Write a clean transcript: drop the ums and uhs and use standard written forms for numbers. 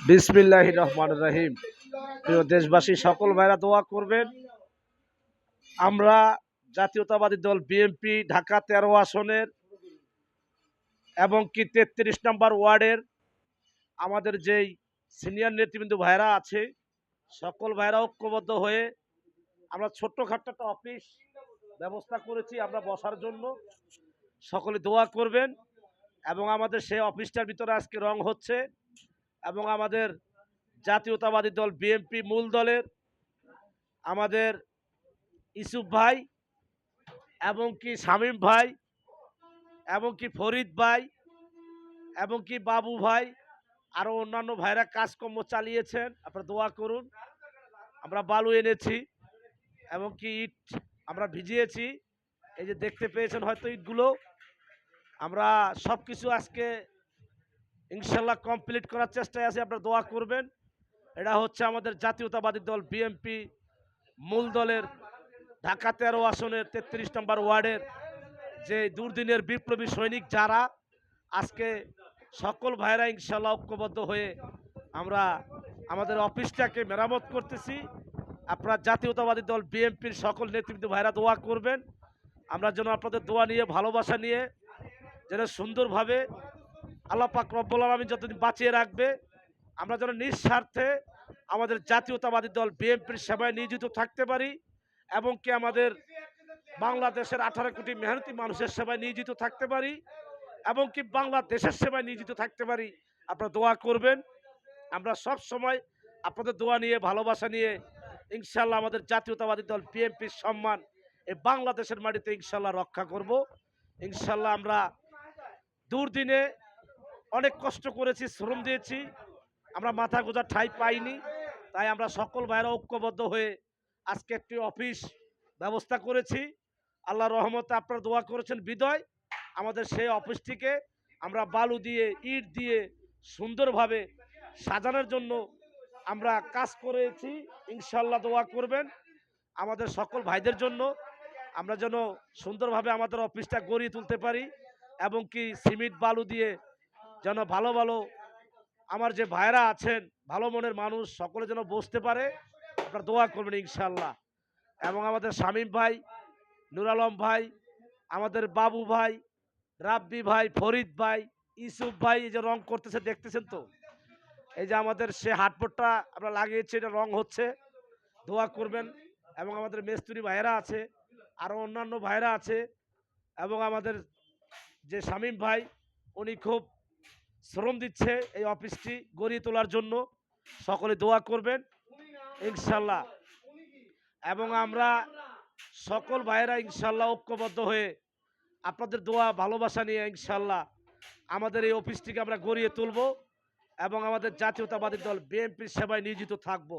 বিসমিল্লাহির রহমানির রহিম। প্রিয় দেশবাসী, সকল ভাইরা দোয়া করবেন। আমরা জাতীয়তাবাদী দল বিএনপি ঢাকা 13 আসনের এবং কি 33 নম্বর ওয়ার্ডের আমাদের যেই সিনিয়র নেতৃবৃন্দ ভাইরা আছে, সকল ভাইরা ঐক্যবদ্ধ হয়ে আমরা ছোট্টখাট্ট একটা অফিস ব্যবস্থা করেছি আমরা বসার জন্য। সকলে দোয়া করবেন এবং আমাদের সেই অফিসটার ভিতরে আজকে রং হচ্ছে এবং আমাদের জাতীয়তাবাদী দল বিএনপি মূল দলের আমাদের ইসুফ ভাই এবং কি শামীম ভাই এবং কি ফরিদ ভাই এবং কি বাবু ভাই আরও অন্যান্য ভাইরা কাজকর্ম চালিয়েছেন। আপনারা দোয়া করুন। আমরা বালু এনেছি এবং কি ইট আমরা ভিজিয়েছি, এই যে দেখতে পেয়েছেন হয়তো ইটগুলো। আমরা সব কিছু আজকে ইনশাল্লাহ কমপ্লিট করার চেষ্টায় আছি, আপনারা দোয়া করবেন। এটা হচ্ছে আমাদের জাতীয়তাবাদী দল বিএনপি মূল দলের ঢাকা 13 আসনের 33 নম্বর ওয়ার্ডের যে দুর্দিনের বিপ্লবী সৈনিক যারা, আজকে সকল ভাইরা ইনশাল্লাহ ঐক্যবদ্ধ হয়ে আমরা আমাদের অফিসটাকে মেরামত করতেছি। আপনারা জাতীয়তাবাদী দল বিএনপির সকল নেতৃবৃন্দ ভাইরা দোয়া করবেন, আমরা যেন আপনাদের দোয়া নিয়ে ভালোবাসা নিয়ে যেন সুন্দরভাবে আল্লাহ পাক রব্বুল আলামিন যতদিন বাঁচিয়ে রাখবে, আমরা যেন নিঃস্বার্থে আমাদের জাতীয়তাবাদী দল বিএনপির সেবায় নিয়োজিত থাকতে পারি এবং কি আমাদের বাংলাদেশের 18 কোটি মেহনতি মানুষের সেবায় নিয়োজিত থাকতে পারি এবং কি বাংলাদেশের সেবায় নিয়োজিত থাকতে পারি। আপনারা দোয়া করবেন। আমরা সব সময় আপনাদের দোয়া নিয়ে ভালোবাসা নিয়ে ইনশাল্লাহ আমাদের জাতীয়তাবাদী দল বিএনপির সম্মান এই বাংলাদেশের মাটিতে ইনশাল্লাহ রক্ষা করব। ইনশাল্লাহ আমরা দুর্দিনে অনেক কষ্ট করেছি, শ্রম দিয়েছি, আমরা মাথা গোঁজার ঠাঁই পাইনি। তাই আমরা সকল ভাইরা ঐক্যবদ্ধ হয়ে আজকে একটি অফিস ব্যবস্থা করেছি। আল্লাহ রহমতে আপনারা দোয়া করেছেন বিদায় আমাদের সেই অফিসটিকে আমরা বালু দিয়ে ইট দিয়ে সুন্দরভাবে সাজানোর জন্য আমরা কাজ করেছি। ইনশাল্লাহ দোয়া করবেন আমাদের সকল ভাইদের জন্য, আমরা যেন সুন্দরভাবে আমাদের অফিসটা গড়িয়ে তুলতে পারি এবং কি সিমেন্ট বালু দিয়ে যেন ভালো ভালো আমার যে ভাইরা আছেন ভালো মনের মানুষ সকলে যেন বসতে পারে। আপনারা দোয়া করবেন ইনশাল্লাহ। এবং আমাদের শামীম ভাই, নুর আলম ভাই, আমাদের বাবু ভাই, রাব্বি ভাই, ফরিদ ভাই, ইসুফ ভাই এই যে রং করতেছে দেখতেছেন তো, এই যে আমাদের সে হাটবোর্ডটা আমরা লাগিয়েছি, এটা রং হচ্ছে, দোয়া করবেন। এবং আমাদের মেস্তুরি ভাইরা আছে, আরও অন্যান্য ভাইরা আছে এবং আমাদের যে শামীম ভাই উনি খুব শ্রম দিচ্ছে এই অফিসটি গড়িয়ে তোলার জন্য। সকলে দোয়া করবেন ইনশাল্লাহ। এবং আমরা সকল ভাইয়েরা ইনশাল্লাহ ঐক্যবদ্ধ হয়ে আপনাদের দোয়া ভালোবাসা নিয়ে ইনশাল্লাহ আমাদের এই অফিসটিকে আমরা গড়িয়ে তুলব এবং আমাদের জাতীয়তাবাদী দল বিএনপির সেবায় নিয়োজিত থাকব।